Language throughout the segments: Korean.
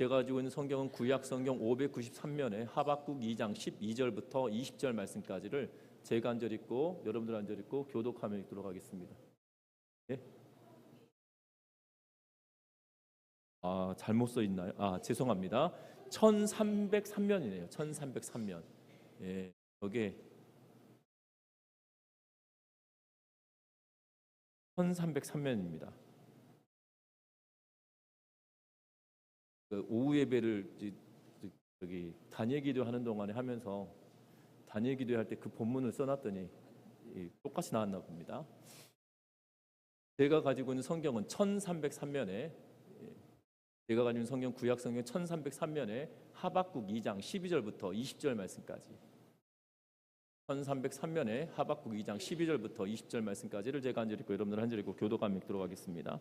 제가 가지고 있는 성경은 구약 성경 593면에 하박국 2장 12절부터 20절 말씀까지를 제가 한 절 읽고 여러분들 한 절 읽고 교독하며 읽도록 하겠습니다. 네? 잘못 써 있나요? 죄송합니다. 1303면이네요. 1303면. 예, 여기에 1303면입니다. 그 오후 예배를 여기 단예기도 하는 동안에 하면서 단예기도 할 때 그 본문을 써놨더니 똑같이 나왔나 봅니다. 제가 가지고 있는 성경은 1303면에 제가 가지고 있는 성경 구약 성경 1303면에 하박국 2장 12절부터 20절 말씀까지 1303면에 하박국 2장 12절부터 20절 말씀까지를 제가 한 절 읽고 여러분들 한 절 읽고 교독하며 읽도록 하겠습니다.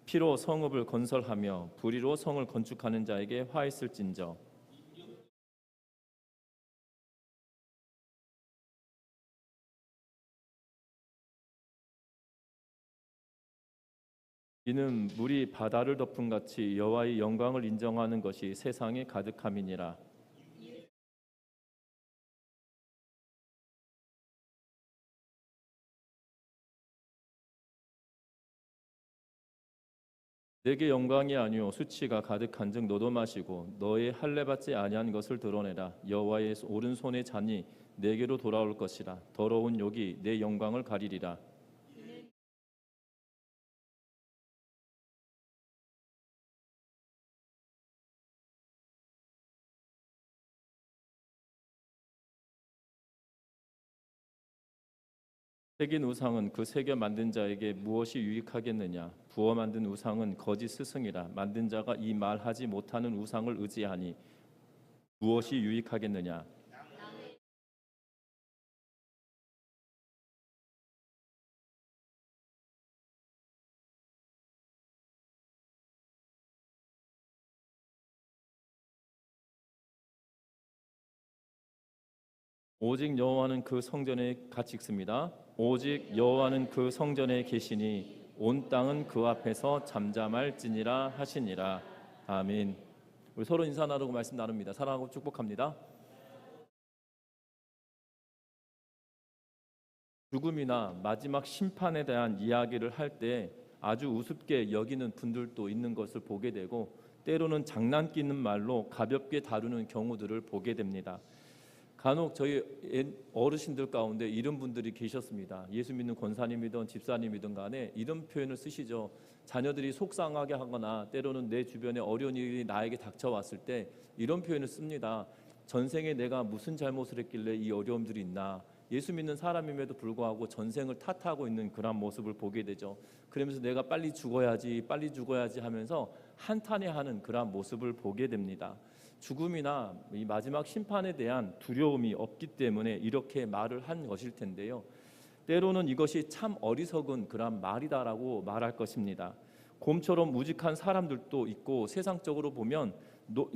피로 성읍을 건설하며 불의로 성을 건축하는 자에게 화 있을진저 이는 물이 바다를 덮은 같이 여호와의 영광을 인정하는 것이 세상에 가득함이니라. 내게 영광이 아니요 수치가 가득한즉 너도 마시고 너의 할례 받지 아니한 것을 드러내라. 여호와의 오른손의 잔이 내게로 돌아올 것이라. 더러운 욕이 내 영광을 가리리라. 새긴 우상은 그 새겨 만든 자에게 무엇이 유익하겠느냐. 부어 만든 우상은 거짓 스승이라. 만든 자가 이 말하지 못하는 우상을 의지하니 무엇이 유익하겠느냐. 오직 여호와는 그 성전에 같이 읽습니다. 오직 여호와는 그 성전에 계시니 온 땅은 그 앞에서 잠잠할지니라 하시니라. 아멘. 우리 서로 인사 나누고 말씀 나눕니다. 사랑하고 축복합니다. 죽음이나 마지막 심판에 대한 이야기를 할 때 아주 우습게 여기는 분들도 있는 것을 보게 되고 때로는 장난기는 말로 가볍게 다루는 경우들을 보게 됩니다. 간혹 저희 어르신들 가운데 이런 분들이 계셨습니다. 예수 믿는 권사님이든 집사님이든 간에 이런 표현을 쓰시죠. 자녀들이 속상하게 하거나 때로는 내 주변에 어려운 일이 나에게 닥쳐왔을 때 이런 표현을 씁니다. 전생에 내가 무슨 잘못을 했길래 이 어려움들이 있나. 예수 믿는 사람임에도 불구하고 전생을 탓하고 있는 그런 모습을 보게 되죠. 그러면서 내가 빨리 죽어야지 하면서 한탄해하는 그런 모습을 보게 됩니다. 죽음이나 이 마지막 심판에 대한 두려움이 없기 때문에 이렇게 말을 한 것일 텐데요. 때로는 이것이 참 어리석은 그런 말이다라고 말할 것입니다. 곰처럼 우직한 사람들도 있고 세상적으로 보면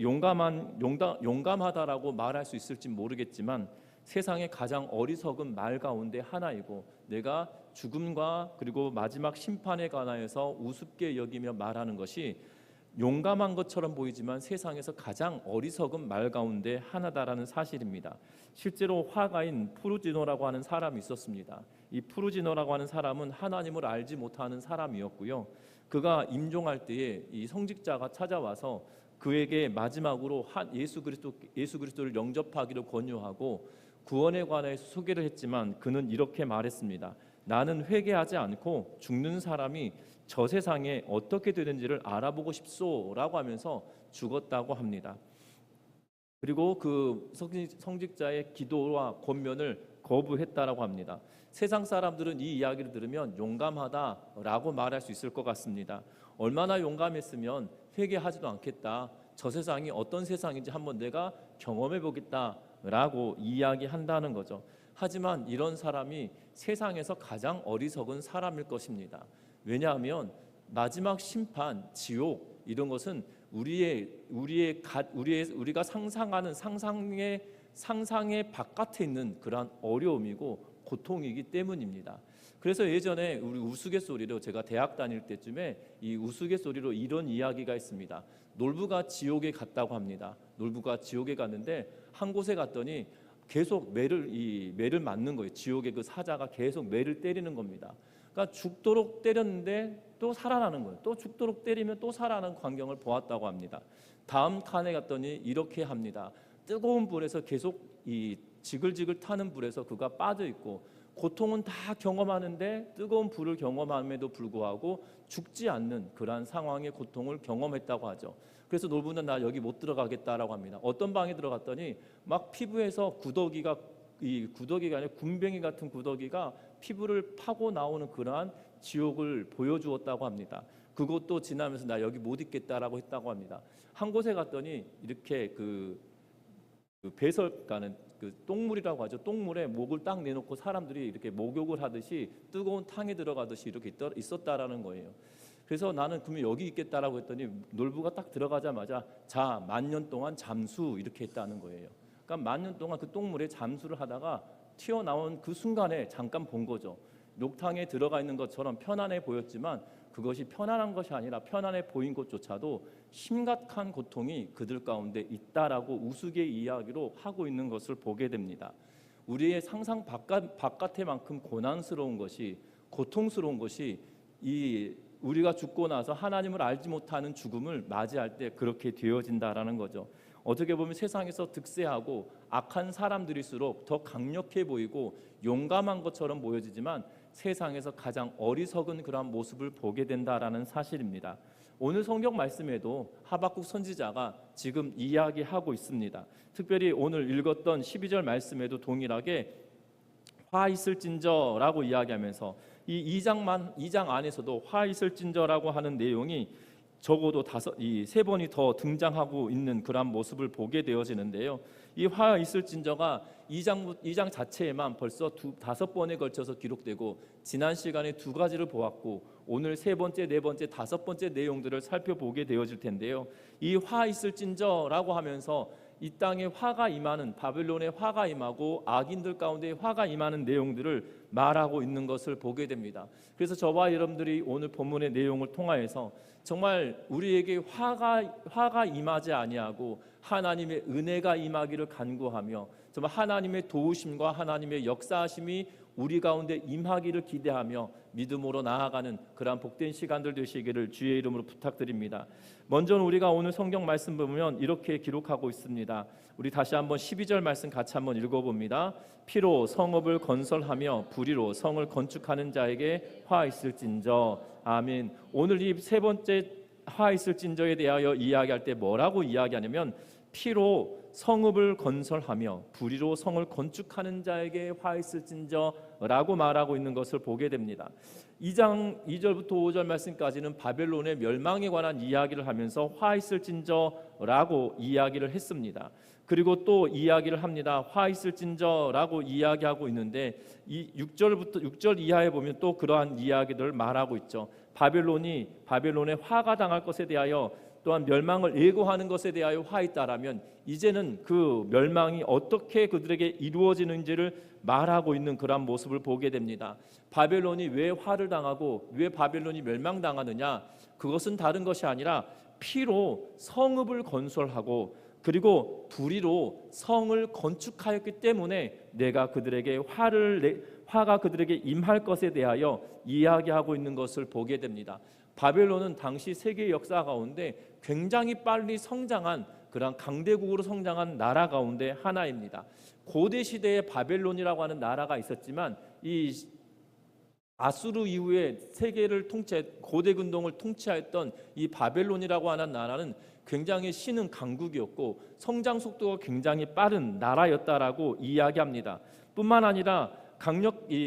용감하다라고 말할 수 있을지 모르겠지만 세상의 가장 어리석은 말 가운데 하나이고 내가 죽음과 그리고 마지막 심판에 관하여서 우습게 여기며 말하는 것이 용감한 것처럼 보이지만 세상에서 가장 어리석은 말 가운데 하나다라는 사실입니다. 실제로 화가인 프루지노라고 하는 사람이 있었습니다. 이 프루지노라고 하는 사람은 하나님을 알지 못하는 사람이었고요. 그가 임종할 때에 이 성직자가 찾아와서 그에게 마지막으로 예수 그리스도를 영접하기를 권유하고 구원에 관해서 소개를 했지만 그는 이렇게 말했습니다. 나는 회개하지 않고 죽는 사람이 저 세상에 어떻게 되는지를 알아보고 싶소라고 하면서 죽었다고 합니다. 그리고 그 성직자의 기도와 권면을 거부했다라고 합니다. 세상 사람들은 이 이야기를 들으면 용감하다라고 말할 수 있을 것 같습니다. 얼마나 용감했으면 회개하지도 않겠다. 저 세상이 어떤 세상인지 한번 내가 경험해 보겠다라고 이야기한다는 거죠. 하지만 이런 사람이 세상에서 가장 어리석은 사람일 것입니다. 왜냐하면 마지막 심판, 지옥 이런 것은 우리가 상상하는 상상의 바깥에 있는 그러한 어려움이고 고통이기 때문입니다. 그래서 예전에 우리 우스갯소리로 제가 대학 다닐 때쯤에 이 우스갯소리로 이런 이야기가 있습니다. 놀부가 지옥에 갔다고 합니다. 놀부가 지옥에 갔는데 한 곳에 갔더니 계속 매를 맞는 거예요. 지옥의 그 사자가 계속 매를 때리는 겁니다. 그러니까 죽도록 때렸는데 또 살아나는 거예요. 또 죽도록 때리면 또 살아나는 광경을 보았다고 합니다. 다음 칸에 갔더니 이렇게 합니다. 뜨거운 불에서 계속 이 지글지글 타는 불에서 그가 빠져 있고 고통은 다 경험하는데 뜨거운 불을 경험함에도 불구하고 죽지 않는 그러한 상황의 고통을 경험했다고 하죠. 그래서 놀부는 나 여기 못 들어가겠다라고 합니다. 어떤 방에 들어갔더니 막 피부에서 구더기가 아니라 군뱅이 같은 구더기가 피부를 파고 나오는 그러한 지옥을 보여주었다고 합니다. 그것도 지나면서 나 여기 못 있겠다라고 했다고 합니다. 한 곳에 갔더니 이렇게 그 배설가는 그 똥물이라고 하죠. 똥물에 목을 딱 내놓고 사람들이 이렇게 목욕을 하듯이 뜨거운 탕에 들어가듯이 이렇게 있었다라는 거예요. 그래서 나는 그러면 여기 있겠다라고 했더니 놀부가 딱 들어가자마자 자, 10,000년 동안 잠수 이렇게 했다는 거예요. 그러니까 10,000년 동안 그 똥물에 잠수를 하다가 튀어나온 그 순간에 잠깐 본 거죠. 녹탕에 들어가 있는 것처럼 편안해 보였지만 그것이 편안한 것이 아니라 편안해 보인 것조차도 심각한 고통이 그들 가운데 있다라고 우스개 이야기로 하고 있는 것을 보게 됩니다. 우리의 상상 바깥에만큼 고난스러운 것이, 고통스러운 것이 우리가 죽고 나서 하나님을 알지 못하는 죽음을 맞이할 때 그렇게 되어진다라는 거죠. 어떻게 보면 세상에서 득세하고 악한 사람들일수록 더 강력해 보이고 용감한 것처럼 보여지지만 세상에서 가장 어리석은 그런 모습을 보게 된다라는 사실입니다. 오늘 성경 말씀에도 하박국 선지자가 지금 이야기하고 있습니다. 특별히 오늘 읽었던 12절 말씀에도 동일하게 화 있을진저라고 이야기하면서 이 2장 안에서도 화 있을진저라고 하는 내용이 적어도 3번이 더 등장하고 있는 그런 모습을 보게 되어지는데요. 이 화 있을진저가 2장 자체에만 벌써 5번에 걸쳐서 기록되고 지난 시간에 2가지를 보았고 오늘 3번째, 4번째, 5번째 내용들을 살펴보게 되어질 텐데요. 이 화 있을진저라고 하면서 이 땅에 화가 임하는, 바벨론의 화가 임하고 악인들 가운데 화가 임하는 내용들을 말하고 있는 것을 보게 됩니다. 그래서 저와 여러분들이 오늘 본문의 내용을 통하여서 정말 우리에게 화가 임하지 아니하고 하나님의 은혜가 임하기를 간구하며 정말 하나님의 도우심과 하나님의 역사하심이 우리 가운데 임하기를 기대하며 믿음으로 나아가는 그러한 복된 시간들 되시기를 주의 이름으로 부탁드립니다. 먼저 우리가 오늘 성경 말씀 보면 이렇게 기록하고 있습니다. 우리 다시 한번 12절 말씀 같이 한번 읽어봅니다. 피로 성읍을 건설하며 불의로 성을 건축하는 자에게 화 있을진저. 아멘. 오늘 이 3번째 화 있을진저에 대하여 이야기할 때 뭐라고 이야기하냐면 피로 성읍을 건설하며 불의로 성을 건축하는 자에게 화 있을진저라고 말하고 있는 것을 보게 됩니다. 2장 2절부터 5절 말씀까지는 바벨론의 멸망에 관한 이야기를 하면서 화 있을진저라고 이야기를 했습니다. 그리고 또 이야기를 합니다. 화 있을진저라고 이야기하고 있는데 이 6절 이하에 보면 또 그러한 이야기들을 말하고 있죠. 바벨론의 화가 당할 것에 대하여 또한 멸망을 예고하는 것에 대하여 화 있다라면 이제는 그 멸망이 어떻게 그들에게 이루어지는지를 말하고 있는 그런 모습을 보게 됩니다. 바벨론이 왜 화를 당하고 왜 바벨론이 멸망당하느냐? 그것은 다른 것이 아니라 피로 성읍을 건설하고 그리고 불의로 성을 건축하였기 때문에 내가 그들에게 화가 그들에게 임할 것에 대하여 이야기하고 있는 것을 보게 됩니다. 바벨론은 당시 세계 역사 가운데 굉장히 빨리 성장한 그런 강대국으로 성장한 나라 가운데 하나입니다. 고대 시대에 바벨론이라고 하는 나라가 있었지만 이 아수르 이후에 세계를 고대 근동을 통치하였던 이 바벨론이라고 하는 나라는 굉장히 신흥 강국이었고 성장 속도가 굉장히 빠른 나라였다라고 이야기합니다. 뿐만 아니라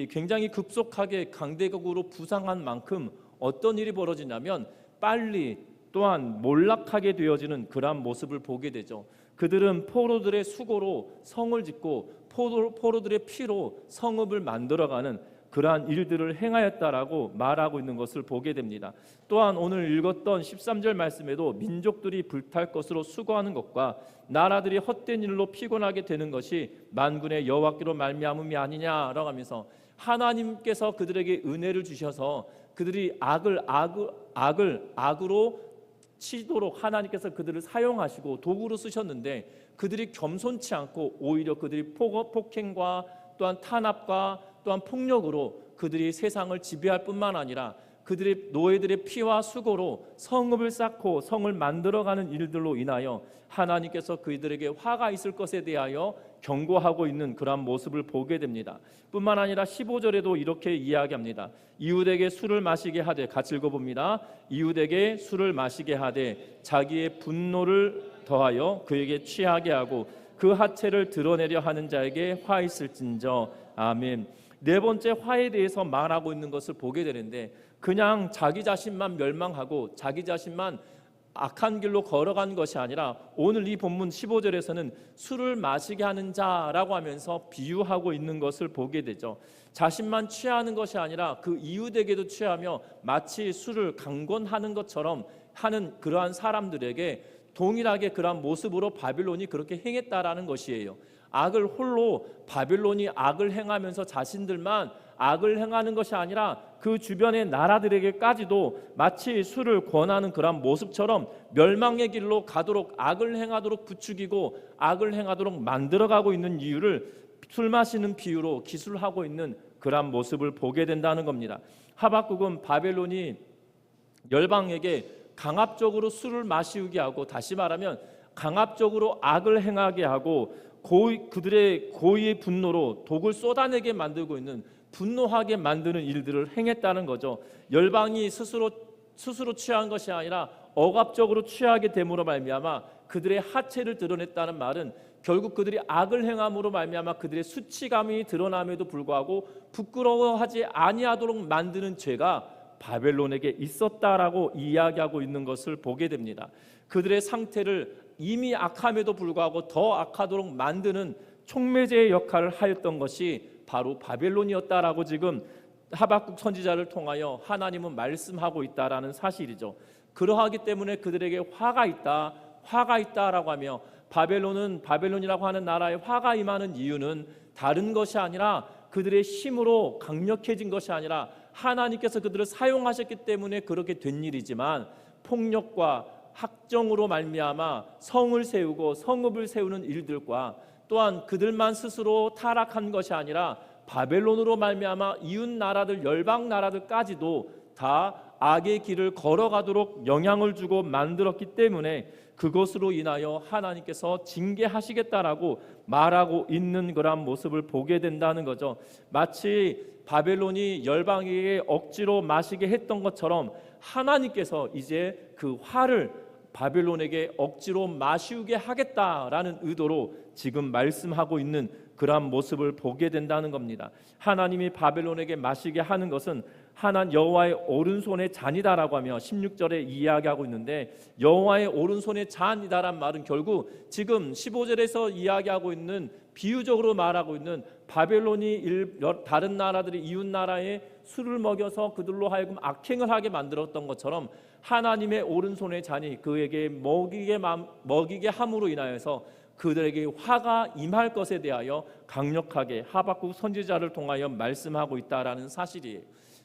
굉장히 급속하게 강대국으로 부상한 만큼 어떤 일이 벌어지냐면 빨리 또한 몰락하게 되어지는 그러한 모습을 보게 되죠. 그들은 포로들의 수고로 성을 짓고 포로들의 피로 성읍을 만들어가는 그러한 일들을 행하였다라고 말하고 있는 것을 보게 됩니다. 또한 오늘 읽었던 13절 말씀에도 민족들이 불탈 것으로 수고하는 것과 나라들이 헛된 일로 피곤하게 되는 것이 만군의 여호와께로 말미암음이 아니냐라고 하면서 하나님께서 그들에게 은혜를 주셔서 그들이 악으로 치도록 하나님께서 그들을 사용하시고 도구로 쓰셨는데 그들이 겸손치 않고 오히려 그들이 폭행과 또한 탄압과 또한 폭력으로 그들이 세상을 지배할 뿐만 아니라 그들의 노예들의 피와 수고로 성읍을 쌓고 성을 만들어가는 일들로 인하여 하나님께서 그들에게 화가 있을 것에 대하여 경고하고 있는 그러한 모습을 보게 됩니다. 뿐만 아니라 15절에도 이렇게 이야기합니다. 이웃에게 술을 마시게 하되, 같이 읽어봅니다. 이웃에게 술을 마시게 하되 자기의 분노를 더하여 그에게 취하게 하고 그 하체를 드러내려 하는 자에게 화 있을진저. 아멘. 네 번째 화에 대해서 말하고 있는 것을 보게 되는데 그냥 자기 자신만 멸망하고 자기 자신만 악한 길로 걸어간 것이 아니라 오늘 이 본문 15절에서는 술을 마시게 하는 자라고 하면서 비유하고 있는 것을 보게 되죠. 자신만 취하는 것이 아니라 그 이웃에게도 취하며 마치 술을 강권하는 것처럼 하는 그러한 사람들에게 동일하게 그러한 모습으로 바빌론이 그렇게 행했다라는 것이에요. 악을 홀로 바빌론이 악을 행하면서 자신들만 악을 행하는 것이 아니라 그 주변의 나라들에게까지도 마치 술을 권하는 그런 모습처럼 멸망의 길로 가도록 악을 행하도록 부추기고 악을 행하도록 만들어가고 있는 이유를 술 마시는 비유로 기술하고 있는 그런 모습을 보게 된다는 겁니다. 하박국은 바벨론이 열방에게 강압적으로 술을 마시게 하고, 다시 말하면 강압적으로 악을 행하게 하고 그들의 고의의 분노로 독을 쏟아내게 만들고 있는, 분노하게 만드는 일들을 행했다는 거죠. 열방이 스스로 취한 것이 아니라 억압적으로 취하게 됨으로 말미암아 그들의 하체를 드러냈다는 말은 결국 그들이 악을 행함으로 말미암아 그들의 수치감이 드러남에도 불구하고 부끄러워하지 아니하도록 만드는 죄가 바벨론에게 있었다라고 이야기하고 있는 것을 보게 됩니다. 그들의 상태를 이미 악함에도 불구하고 더 악하도록 만드는 촉매제의 역할을 하였던 것이 바로 바벨론이었다라고 지금 하박국 선지자를 통하여 하나님은 말씀하고 있다라는 사실이죠. 그러하기 때문에 그들에게 화가 있다라고 하며, 바벨론이라고 하는 나라에 화가 임하는 이유는 다른 것이 아니라 그들의 힘으로 강력해진 것이 아니라 하나님께서 그들을 사용하셨기 때문에 그렇게 된 일이지만, 폭력과 학정으로 말미암아 성을 세우고 성읍을 세우는 일들과 또한 그들만 스스로 타락한 것이 아니라 바벨론으로 말미암아 이웃 나라들, 열방 나라들까지도 다 악의 길을 걸어가도록 영향을 주고 만들었기 때문에 그것으로 인하여 하나님께서 징계하시겠다라고 말하고 있는 그런 모습을 보게 된다는 거죠. 마치 바벨론이 열방에게 억지로 마시게 했던 것처럼 하나님께서 이제 그 화를 바벨론에게 억지로 마시우게 하겠다라는 의도로 지금 말씀하고 있는 그러한 모습을 보게 된다는 겁니다. 하나님이 바벨론에게 마시게 하는 것은 여호와의 오른손의 잔이다라고 하며 16절에 이야기하고 있는데, 여호와의 오른손의 잔이다란 말은 결국 지금 15절에서 이야기하고 있는, 비유적으로 말하고 있는 바벨론이 다른 나라들이 이웃 나라에 술을 먹여서 그들로 하여금 악행을 하게 만들었던 것처럼 하나님의 오른손의 잔이 그에게 먹이게 함으로 인하여서 그들에게 화가 임할 것에 대하여 강력하게 하박국 선지자를 통하여 말씀하고 있다라는 사실이에요.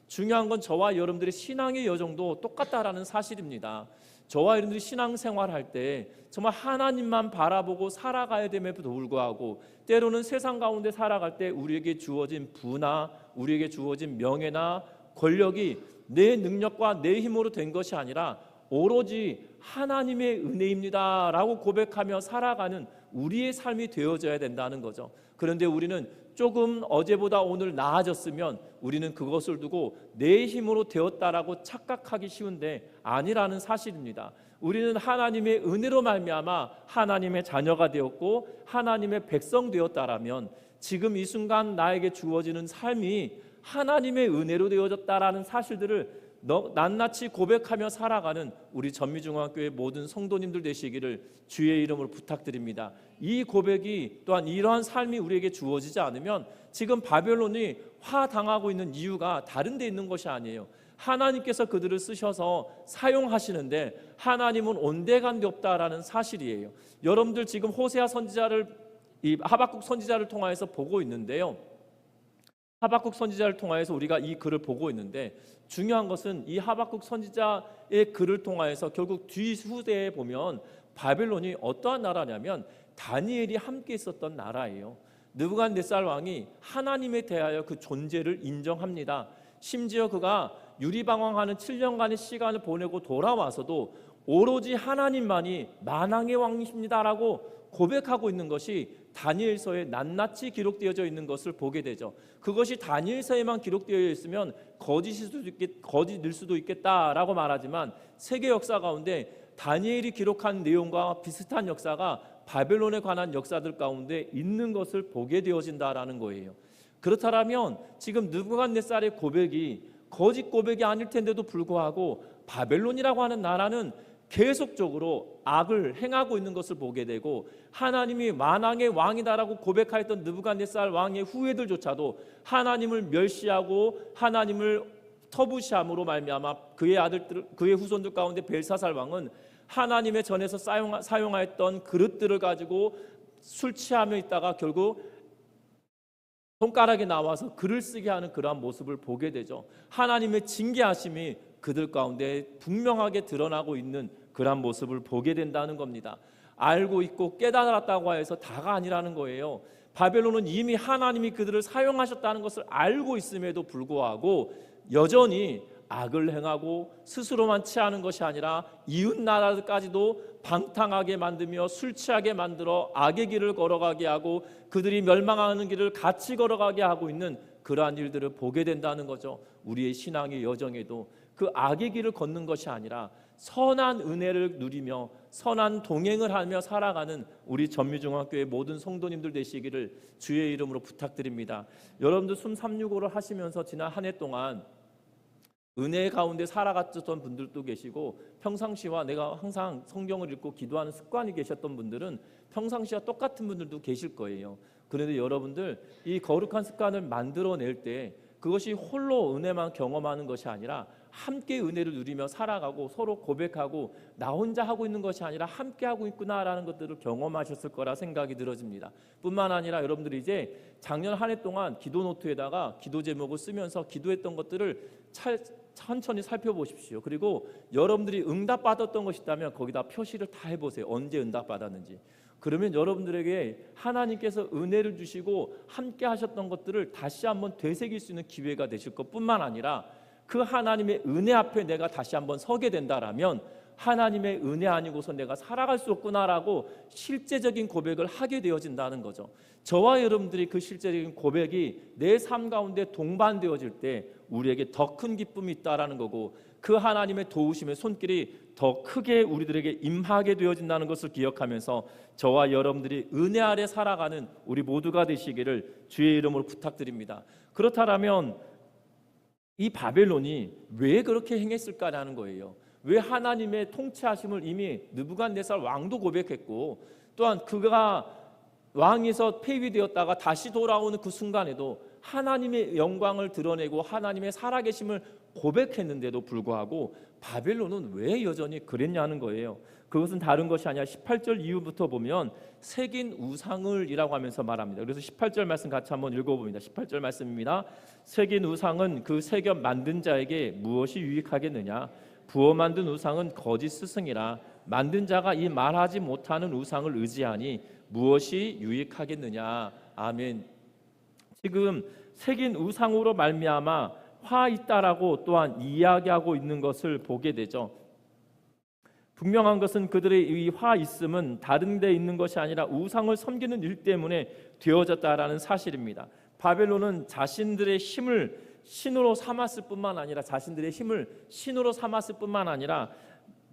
중요한 건 저와 여러분들의 신앙의 여정도 똑같다라는 사실입니다. 저와 여러분들이 신앙생활할 때 정말 하나님만 바라보고 살아가야 됨에도 불구하고 때로는 세상 가운데 살아갈 때 우리에게 주어진 부나 우리에게 주어진 명예나 권력이 내 능력과 내 힘으로 된 것이 아니라 오로지 하나님의 은혜입니다 라고 고백하며 살아가는 우리의 삶이 되어져야 된다는 거죠. 그런데 우리는 조금 어제보다 오늘 나아졌으면 우리는 그것을 두고 내 힘으로 되었다라고 착각하기 쉬운데 아니라는 사실입니다. 우리는 하나님의 은혜로 말미암아 하나님의 자녀가 되었고 하나님의 백성 되었다라면 지금 이 순간 나에게 주어지는 삶이 하나님의 은혜로 되어졌다라는 사실들을 낱낱이 고백하며 살아가는 우리 전미중앙교회 모든 성도님들 되시기를 주의 이름으로 부탁드립니다. 이 고백이 또한 이러한 삶이 우리에게 주어지지 않으면 지금 바벨론이 화당하고 있는 이유가 다른 데 있는 것이 아니에요. 하나님께서 그들을 쓰셔서 사용하시는데 하나님은 온데간데 없다라는 사실이에요. 여러분들 지금 호세아 선지자를, 이 하박국 선지자를 통하여서 보고 있는데요, 하박국 선지자를 통하여서 우리가 이 글을 보고 있는데, 중요한 것은 이 하박국 선지자의 글을 통하여서 결국 뒤후대에 보면 바벨론이 어떠한 나라냐면 다니엘이 함께 있었던 나라예요. 느부갓네살 왕이 하나님에 대하여 그 존재를 인정합니다. 심지어 그가 유리방황하는 7년간의 시간을 보내고 돌아와서도 오로지 하나님만이 만왕의 왕이십니다라고 고백하고 있는 것이 다니엘서에 낱낱이 기록되어져 있는 것을 보게 되죠. 그것이 다니엘서에만 기록되어 있으면 거짓일 수도 있겠다라고 말하지만 세계 역사 가운데 다니엘이 기록한 내용과 비슷한 역사가 바벨론에 관한 역사들 가운데 있는 것을 보게 되어진다라는 거예요. 그렇다면 지금 느부갓네살의 고백이 거짓 고백이 아닐 텐데도 불구하고 바벨론이라고 하는 나라는 계속적으로 악을 행하고 있는 것을 보게 되고, 하나님이 만왕의 왕이다라고 고백하였던 느부갓네살 왕의 후예들조차도 하나님을 멸시하고 하나님을 터부시함으로 말미암아 그의 아들들, 그의 후손들 가운데 벨사살 왕은 하나님의 전에서 사용하였던 그릇들을 가지고 술 취하며 있다가 결국 손가락에 나와서 글을 쓰게 하는 그러한 모습을 보게 되죠. 하나님의 징계하심이 그들 가운데 분명하게 드러나고 있는 그러한 모습을 보게 된다는 겁니다. 알고 있고 깨달았다고 해서 다가 아니라는 거예요. 바벨론은 이미 하나님이 그들을 사용하셨다는 것을 알고 있음에도 불구하고 여전히 악을 행하고 스스로만 취하는 것이 아니라 이웃 나라들까지도 방탕하게 만들며 술 취하게 만들어 악의 길을 걸어가게 하고 그들이 멸망하는 길을 같이 걸어가게 하고 있는 그러한 일들을 보게 된다는 거죠. 우리의 신앙의 여정에도 그 악의 길을 걷는 것이 아니라 선한 은혜를 누리며 선한 동행을 하며 살아가는 우리 전미중학교의 모든 성도님들 되시기를 주의 이름으로 부탁드립니다. 여러분들 숨 365를 하시면서 지난 한 해 동안 은혜 가운데 살아갔던 분들도 계시고, 평상시와 내가 항상 성경을 읽고 기도하는 습관이 계셨던 분들은 평상시와 똑같은 분들도 계실 거예요. 그런데 여러분들 이 거룩한 습관을 만들어낼 때 그것이 홀로 은혜만 경험하는 것이 아니라 함께 은혜를 누리며 살아가고 서로 고백하고 나 혼자 하고 있는 것이 아니라 함께 하고 있구나라는 것들을 경험하셨을 거라 생각이 들어집니다. 뿐만 아니라 여러분들이 이제 작년 한 해 동안 기도 노트에다가 기도 제목을 쓰면서 기도했던 것들을 천천히 살펴보십시오. 그리고 여러분들이 응답받았던 것이 있다면 거기다 표시를 다 해보세요. 언제 응답받았는지. 그러면 여러분들에게 하나님께서 은혜를 주시고 함께 하셨던 것들을 다시 한번 되새길 수 있는 기회가 되실 것뿐만 아니라 그 하나님의 은혜 앞에 내가 다시 한번 서게 된다라면 하나님의 은혜 아니고서 내가 살아갈 수 없구나라고 실제적인 고백을 하게 되어진다는 거죠. 저와 여러분들이 그 실제적인 고백이 내 삶 가운데 동반되어질 때 우리에게 더 큰 기쁨이 있다라는 거고, 그 하나님의 도우심의 손길이 더 크게 우리들에게 임하게 되어진다는 것을 기억하면서 저와 여러분들이 은혜 아래 살아가는 우리 모두가 되시기를 주의 이름으로 부탁드립니다. 그렇다면 이 바벨론이 왜 그렇게 행했을까라는 거예요. 왜 하나님의 통치하심을 이미 느부갓네살 왕도 고백했고, 또한 그가 왕에서 폐위되었다가 다시 돌아오는 그 순간에도 하나님의 영광을 드러내고 하나님의 살아계심을 고백했는데도 불구하고 바벨론은 왜 여전히 그랬냐는 거예요. 그것은 다른 것이 아니라 18절 이후부터 보면 새긴 우상을 이라고 하면서 말합니다. 그래서 18절 말씀 같이 한번 읽어봅니다. 18절 말씀입니다. 새긴 우상은 그 새겨 만든 자에게 무엇이 유익하겠느냐? 부어 만든 우상은 거짓 스승이라 만든 자가 이 말하지 못하는 우상을 의지하니 무엇이 유익하겠느냐? 아멘. 지금 새긴 우상으로 말미암아 화 있다라고 또한 이야기하고 있는 것을 보게 되죠. 분명한 것은 그들의 이 화 있음은 다른 데 있는 것이 아니라 우상을 섬기는 일 때문에 되어졌다라는 사실입니다. 바벨론은 자신들의 힘을 신으로 삼았을 뿐만 아니라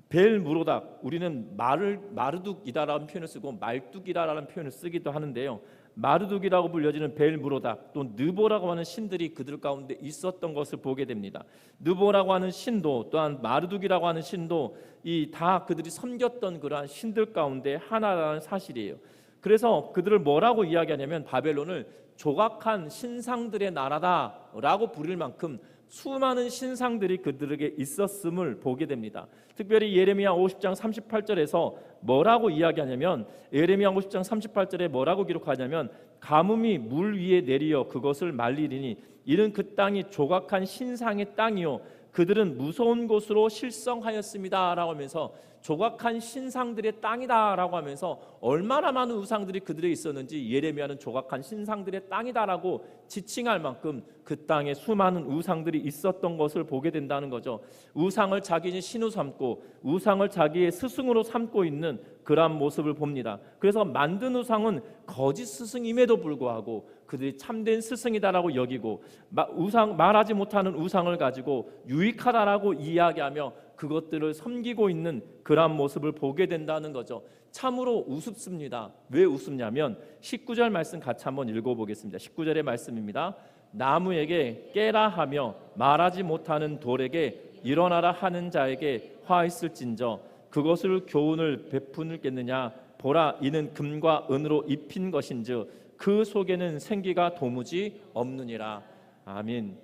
벨무로닥, 우리는 마르둑이다라는 표현을 쓰고 말뚝이다라는 표현을 쓰기도 하는데요. 마르둑이라고 불려지는 벨무로닥 또 느보라고 하는 신들이 그들 가운데 있었던 것을 보게 됩니다. 느보라고 하는 신도 또한 마르둑이라고 하는 신도 이 다 그들이 섬겼던 그러한 신들 가운데 하나라는 사실이에요. 그래서 그들을 뭐라고 이야기하냐면 바벨론을 조각한 신상들의 나라다라고 부를 만큼 수많은 신상들이 그들에게 있었음을 보게 됩니다. 특별히 예레미야 50장 38절에서 뭐라고 이야기하냐면, 예레미야 50장 38절에 뭐라고 기록하냐면, 가뭄이 물 위에 내리어 그것을 말리리니 이는 그 땅이 조각한 신상의 땅이요 그들은 무서운 곳으로 실성하였습니다 라고 하면서, 조각한 신상들의 땅이다 라고 하면서 얼마나 많은 우상들이 그들에 있었는지 예레미야는 조각한 신상들의 땅이다라고 지칭할 만큼 그 땅에 수많은 우상들이 있었던 것을 보게 된다는 거죠. 우상을 자기의 신으로 삼고 우상을 자기의 스승으로 삼고 있는 그러한 모습을 봅니다. 그래서 만든 우상은 거짓 스승임에도 불구하고 그들이 참된 스승이다라고 여기고, 말하지 못하는 우상을 가지고 유익하다라고 이야기하며 그것들을 섬기고 있는 그러한 모습을 보게 된다는 거죠. 참으로 우습습니다. 왜 우습냐면 19절 말씀 같이 한번 읽어보겠습니다. 19절의 말씀입니다. 나무에게 깨라 하며 말하지 못하는 돌에게 일어나라 하는 자에게 화 있을진저 그것을 교훈을 베푸겠느냐. 보라, 이는 금과 은으로 입힌 것인즉 그 속에는 생기가 도무지 없느니라. 아멘.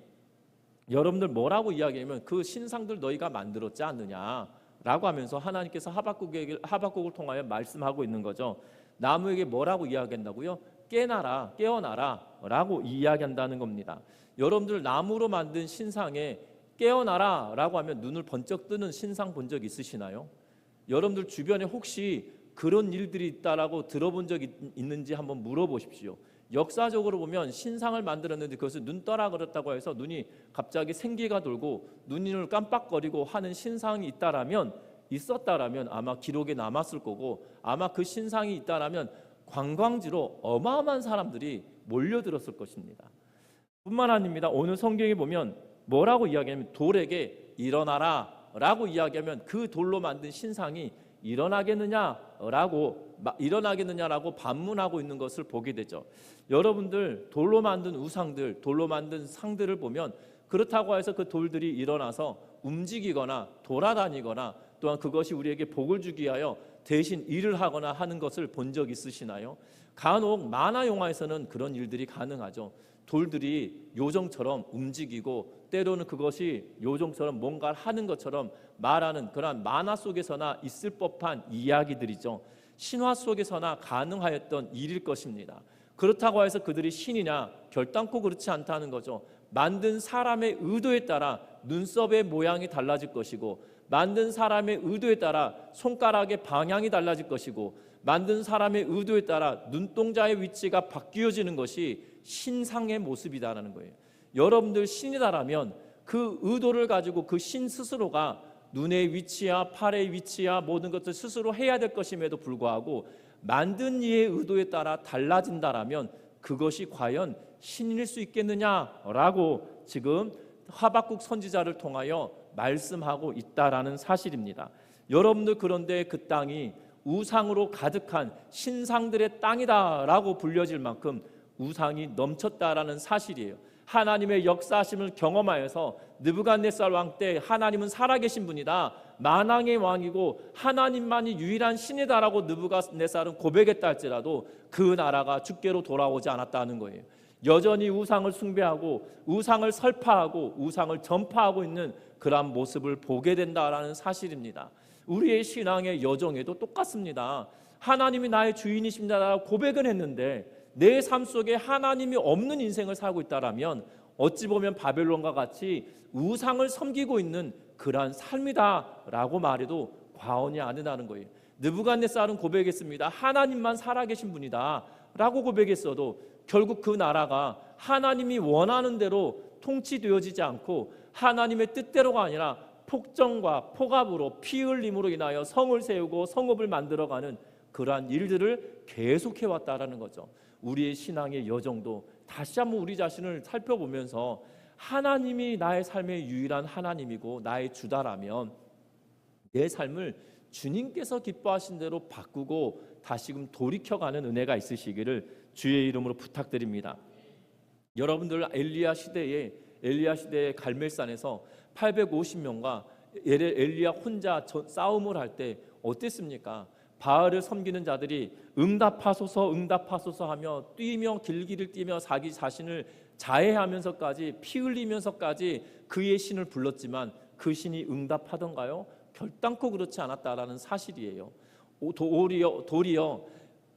여러분들 뭐라고 이야기하면 그 신상들 너희가 만들었지 않느냐라고 하면서 하나님께서 하박국을 통하여 말씀하고 있는 거죠. 나무에게 뭐라고 이야기한다고요? 깨어나라 라고 이야기한다는 겁니다. 여러분들 나무로 만든 신상에 깨어나라 라고 하면 눈을 번쩍 뜨는 신상 본 적 있으시나요? 여러분들 주변에 혹시 그런 일들이 있다라고 들어본 적 있는지 한번 물어보십시오. 역사적으로 보면 신상을 만들었는데 그것을 눈 떠라 그랬다고 해서 눈이 갑자기 생기가 돌고 눈을 깜빡거리고 하는 신상이 있었다라면 아마 기록에 남았을 거고, 아마 그 신상이 있다라면 관광지로 어마어마한 사람들이 몰려들었을 것입니다. 뿐만 아닙니다. 오늘 성경에 보면 뭐라고 이야기하면 돌에게 일어나라 라고 이야기하면 그 돌로 만든 신상이 일어나겠느냐라고 반문하고 있는 것을 보게 되죠. 여러분들 돌로 만든 우상들, 돌로 만든 상들을 보면 그렇다고 해서 그 돌들이 일어나서 움직이거나 돌아다니거나 또한 그것이 우리에게 복을 주기 위하여 대신 일을 하거나 하는 것을 본 적 있으시나요? 간혹 만화 영화에서는 그런 일들이 가능하죠. 돌들이 요정처럼 움직이고 때로는 그것이 요정처럼 뭔가를 하는 것처럼 말하는 그런 만화 속에서나 있을 법한 이야기들이죠. 신화 속에서나 가능하였던 일일 것입니다. 그렇다고 해서 그들이 신이냐? 결단코 그렇지 않다는 거죠. 만든 사람의 의도에 따라 눈썹의 모양이 달라질 것이고, 만든 사람의 의도에 따라 손가락의 방향이 달라질 것이고, 만든 사람의 의도에 따라 눈동자의 위치가 바뀌어지는 것이 신상의 모습이다라는 거예요. 여러분들 신이다라면 그 의도를 가지고 그 신 스스로가 눈의 위치야 팔의 위치야 모든 것을 스스로 해야 될 것임에도 불구하고 만든 이의 의도에 따라 달라진다라면 그것이 과연 신일 수 있겠느냐라고 지금 하박국 선지자를 통하여 말씀하고 있다라는 사실입니다. 여러분들 그런데 그 땅이 우상으로 가득한 신상들의 땅이다라고 불려질 만큼 우상이 넘쳤다라는 사실이에요. 하나님의 역사하심을 경험하여서 느부갓네살 왕 때 하나님은 살아계신 분이다, 만왕의 왕이고 하나님만이 유일한 신이다라고 느부갓네살은 고백했다 할지라도 그 나라가 주께로 돌아오지 않았다는 거예요. 여전히 우상을 숭배하고 우상을 설파하고 우상을 전파하고 있는 그러한 모습을 보게 된다라는 사실입니다. 우리의 신앙의 여정에도 똑같습니다. 하나님이 나의 주인이십니다라고 고백은 했는데 내 삶 속에 하나님이 없는 인생을 살고 있다라면 어찌 보면 바벨론과 같이 우상을 섬기고 있는 그러한 삶이다라고 말해도 과언이 아니라는 거예요. 느부갓네살은 고백했습니다. 하나님만 살아계신 분이다 라고 고백했어도 결국 그 나라가 하나님이 원하는 대로 통치되어지지 않고 하나님의 뜻대로가 아니라 폭정과 폭압으로 피 흘림으로 인하여 성을 세우고 성읍을 만들어가는 그러한 일들을 계속해왔다라는 거죠. 우리의 신앙의 여정도 다시 한번 우리 자신을 살펴보면서 하나님이 나의 삶의 유일한 하나님이고 나의 주다라면 내 삶을 주님께서 기뻐하신 대로 바꾸고 다시금 돌이켜가는 은혜가 있으시기를 주의 이름으로 부탁드립니다. 여러분들 엘리야 시대의 갈멜산에서 850명과 엘리야 혼자 싸움을 할 때 어땠습니까? 바알을 섬기는 자들이 응답하소서 응답하소서 하며 뛰며 길기를 뛰며 자기 자신을 자해하면서까지 피 흘리면서까지 그의 신을 불렀지만 그 신이 응답하던가요? 결단코 그렇지 않았다라는 사실이에요. 도리어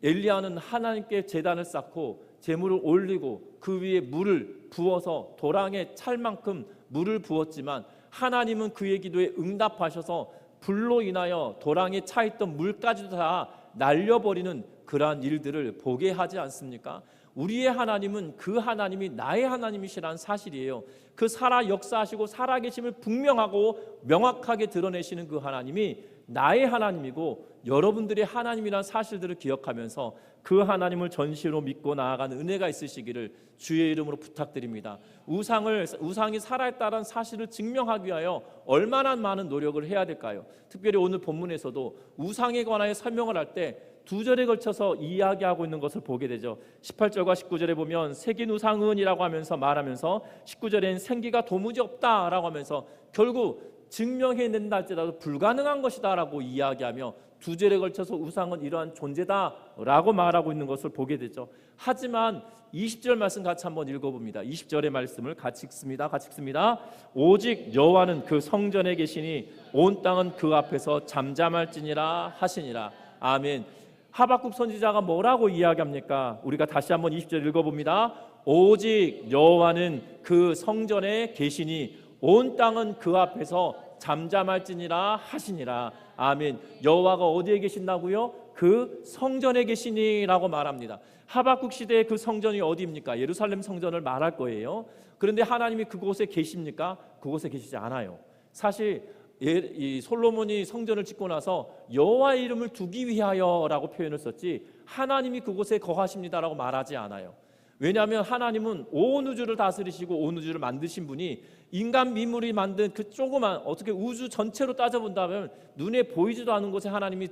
엘리야는 하나님께 제단을 쌓고 제물을 올리고 그 위에 물을 부어서 도랑에 찰 만큼 물을 부었지만 하나님은 그의 기도에 응답하셔서 불로 인하여 도랑에 차 있던 물까지도 다 날려버리는 그러한 일들을 보게 하지 않습니까? 우리의 하나님은 그 하나님이 나의 하나님이시라는 사실이에요. 그 살아 역사하시고 살아계심을 분명하고 명확하게 드러내시는 그 하나님이 나의 하나님이고 여러분들의 하나님이라는 사실들을 기억하면서 그 하나님을 전시로 믿고 나아가는 은혜가 있으시기를 주의 이름으로 부탁드립니다. 우상이 살아있다는 사실을 증명하기 위하여 얼마나 많은 노력을 해야 될까요? 특별히 오늘 본문에서도 우상에 관하여 설명을 할 때 2절에 걸쳐서 이야기하고 있는 것을 보게 되죠. 18절과 19절에 보면 새긴 우상은이라고 하면서 말하면서 19절엔 생기가 도무지 없다라고 하면서 결국 증명해낸다 할지라도 불가능한 것이다 라고 이야기하며 2절에 걸쳐서 우상은 이러한 존재다라고 말하고 있는 것을 보게 되죠. 하지만 20절 말씀 같이 한번 읽어봅니다. 20절의 말씀을 같이 읽습니다. 오직 여호와는 그 성전에 계시니 온 땅은 그 앞에서 잠잠할지니라 하시니라. 아멘. 하박국 선지자가 뭐라고 이야기합니까? 우리가 다시 한번 20절 읽어봅니다. 오직 여호와는 그 성전에 계시니 온 땅은 그 앞에서 잠잠할지니라 하시니라. 아멘. 여호와가 어디에 계신다고요? 그 성전에 계시니라고 말합니다. 하박국 시대의 그 성전이 어디입니까? 예루살렘 성전을 말할 거예요. 그런데 하나님이 그곳에 계십니까? 그곳에 계시지 않아요. 사실 이 솔로몬이 성전을 짓고 나서 여호와의 이름을 두기 위하여라고 표현을 썼지 하나님이 그곳에 거하십니다라고 말하지 않아요. 왜냐하면 하나님은 온 우주를 다스리시고 온 우주를 만드신 분이 인간 미물이 만든 그 조그만 어떻게 우주 전체로 따져본다면 눈에 보이지도 않은 곳에 하나님이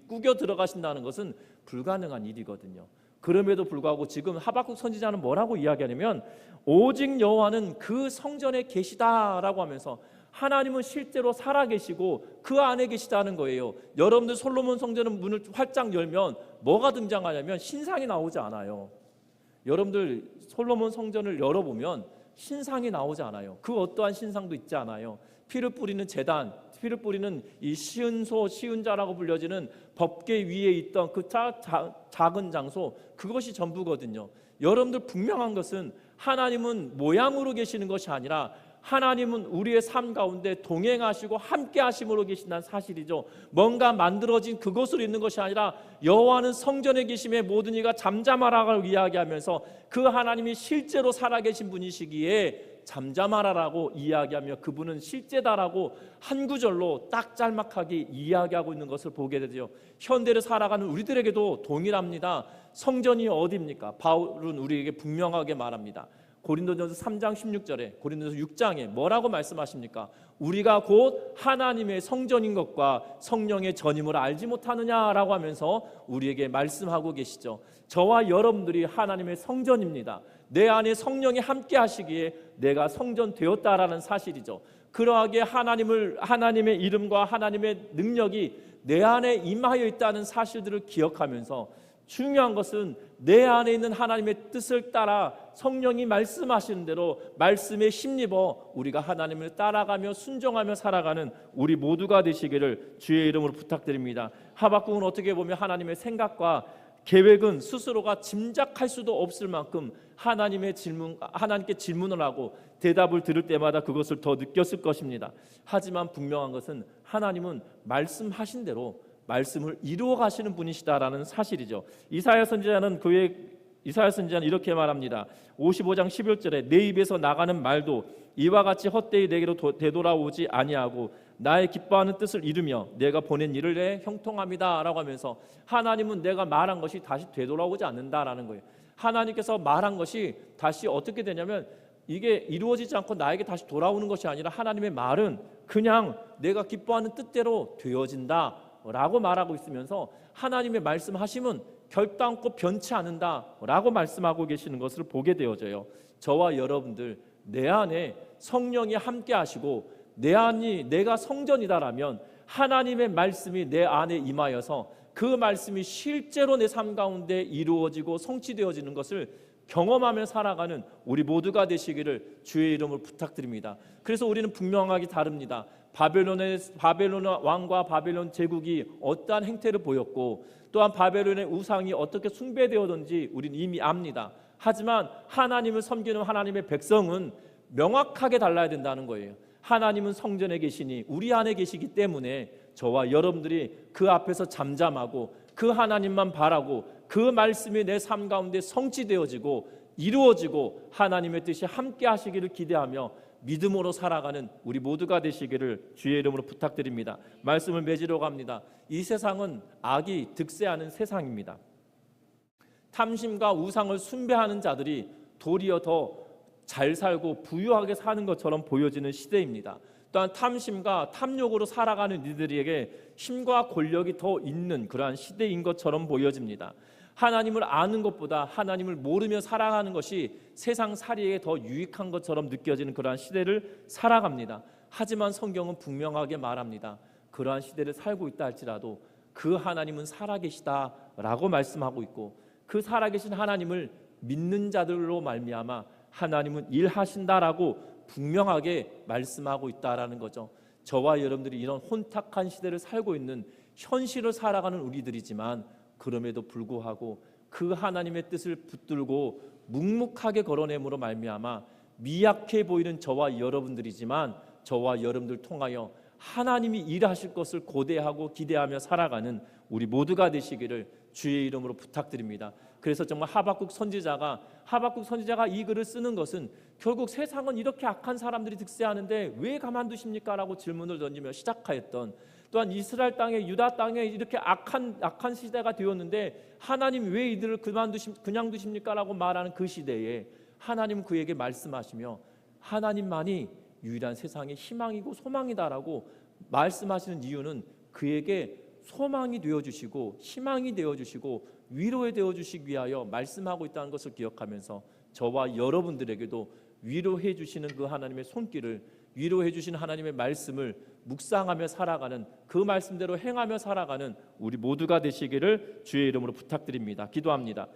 꾸겨 들어가신다는 것은 불가능한 일이거든요. 그럼에도 불구하고 지금 하박국 선지자는 뭐라고 이야기하냐면 오직 여호와는 그 성전에 계시다라고 하면서 하나님은 실제로 살아계시고 그 안에 계시다는 거예요. 여러분들 솔로몬 성전은 문을 활짝 열면 뭐가 등장하냐면 신상이 나오지 않아요. 여러분들 솔로몬 성전을 열어보면 신상이 나오지 않아요. 그 어떠한 신상도 있지 않아요. 피를 뿌리는 제단, 피를 뿌리는 이 시은소, 시은자라고 불려지는 법궤 위에 있던 그 작은 장소, 그것이 전부거든요. 여러분들 분명한 것은 하나님은 모양으로 계시는 것이 아니라 하나님은 우리의 삶 가운데 동행하시고 함께 하심으로 계신다는 사실이죠. 뭔가 만들어진 그것으로 있는 것이 아니라 여호와는 성전에 계심에 모든 이가 잠잠하라고 이야기하면서 그 하나님이 실제로 살아계신 분이시기에 잠잠하라라고 이야기하며 그분은 실제다라고 한 구절로 딱 짤막하게 이야기하고 있는 것을 보게 되죠. 현대를 살아가는 우리들에게도 동일합니다. 성전이 어디입니까? 바울은 우리에게 분명하게 말합니다. 고린도전서 3장 16절에 고린도전서 6장에 뭐라고 말씀하십니까? 우리가 곧 하나님의 성전인 것과 성령의 전임을 알지 못하느냐라고 하면서 우리에게 말씀하고 계시죠. 저와 여러분들이 하나님의 성전입니다. 내 안에 성령이 함께 하시기에 내가 성전 되었다라는 사실이죠. 그러하게 하나님의 이름과 하나님의 능력이 내 안에 임하여 있다는 사실들을 기억하면서 중요한 것은 내 안에 있는 하나님의 뜻을 따라 성령이 말씀하시는 대로 말씀에 힘입어 우리가 하나님을 따라가며 순종하며 살아가는 우리 모두가 되시기를 주의 이름으로 부탁드립니다. 하박국은 어떻게 보면 하나님의 생각과 계획은 스스로가 짐작할 수도 없을 만큼 하나님께 질문을 하고 대답을 들을 때마다 그것을 더 느꼈을 것입니다. 하지만 분명한 것은 하나님은 말씀하신 대로 말씀을 이루어 가시는 분이시다라는 사실이죠. 이사야 선지자는 이렇게 말합니다. 55장 11절에 내 입에서 나가는 말도 이와 같이 헛되이 내게로 되돌아오지 아니하고 나의 기뻐하는 뜻을 이루며 내가 보낸 일을 내 형통합니다 라고 하면서 하나님은 내가 말한 것이 다시 되돌아오지 않는다라는 거예요. 하나님께서 말한 것이 다시 어떻게 되냐면 이게 이루어지지 않고 나에게 다시 돌아오는 것이 아니라 하나님의 말은 그냥 내가 기뻐하는 뜻대로 되어진다 라고 말하고 있으면서 하나님의 말씀하심은 결단코 변치 않는다라고 말씀하고 계시는 것을 보게 되어져요. 저와 여러분들 내 안에 성령이 함께 하시고 내 안이 내가 성전이다라면 하나님의 말씀이 내 안에 임하여서 그 말씀이 실제로 내 삶 가운데 이루어지고 성취되어지는 것을 경험하며 살아가는 우리 모두가 되시기를 주의 이름으로 부탁드립니다. 그래서 우리는 분명하게 다릅니다. 바벨론 왕과 바벨론 제국이 어떠한 행태를 보였고 또한 바벨론의 우상이 어떻게 숭배되었는지 우리는 이미 압니다. 하지만 하나님을 섬기는 하나님의 백성은 명확하게 달라야 된다는 거예요. 하나님은 성전에 계시니 우리 안에 계시기 때문에 저와 여러분들이 그 앞에서 잠잠하고 그 하나님만 바라고 그 말씀이 내 삶 가운데 성취되어지고 이루어지고 하나님의 뜻이 함께 하시기를 기대하며 믿음으로 살아가는 우리 모두가 되시기를 주의 이름으로 부탁드립니다. 말씀을 맺으러 갑니다. 이 세상은 악이 득세하는 세상입니다. 탐심과 우상을 숭배하는 자들이 도리어 더 잘 살고 부유하게 사는 것처럼 보여지는 시대입니다. 또한 탐심과 탐욕으로 살아가는 이들에게 힘과 권력이 더 있는 그러한 시대인 것처럼 보여집니다. 하나님을 아는 것보다 하나님을 모르며 살아가는 것이 세상 살이에 더 유익한 것처럼 느껴지는 그러한 시대를 살아갑니다. 하지만 성경은 분명하게 말합니다. 그러한 시대를 살고 있다 할지라도 그 하나님은 살아계시다라고 말씀하고 있고 그 살아계신 하나님을 믿는 자들로 말미암아 하나님은 일하신다라고 분명하게 말씀하고 있다라는 거죠. 저와 여러분들이 이런 혼탁한 시대를 살고 있는 현실을 살아가는 우리들이지만 그럼에도 불구하고 그 하나님의 뜻을 붙들고 묵묵하게 걸어냄으로 말미암아 미약해 보이는 저와 여러분들이지만 저와 여러분들 통하여 하나님이 일하실 것을 고대하고 기대하며 살아가는 우리 모두가 되시기를 주의 이름으로 부탁드립니다. 그래서 정말 하박국 선지자가 이 글을 쓰는 것은 결국 세상은 이렇게 악한 사람들이 득세하는데 왜 가만두십니까? 라고 질문을 던지며 시작하였던, 또한 이스라엘 땅에 유다 땅에 이렇게 악한 시대가 되었는데 하나님 왜 이들을 그냥 두십니까? 라고 말하는 그 시대에 하나님은 그에게 말씀하시며 하나님만이 유일한 세상의 희망이고 소망이다라고 말씀하시는 이유는 그에게 소망이 되어주시고 희망이 되어주시고 위로에 되어주시기 위하여 말씀하고 있다는 것을 기억하면서 저와 여러분들에게도 위로해 주시는 그 하나님의 손길을, 위로해 주시는 하나님의 말씀을 묵상하며 살아가는, 그 말씀대로 행하며 살아가는 우리 모두가 되시기를 주의 이름으로 부탁드립니다. 기도합니다.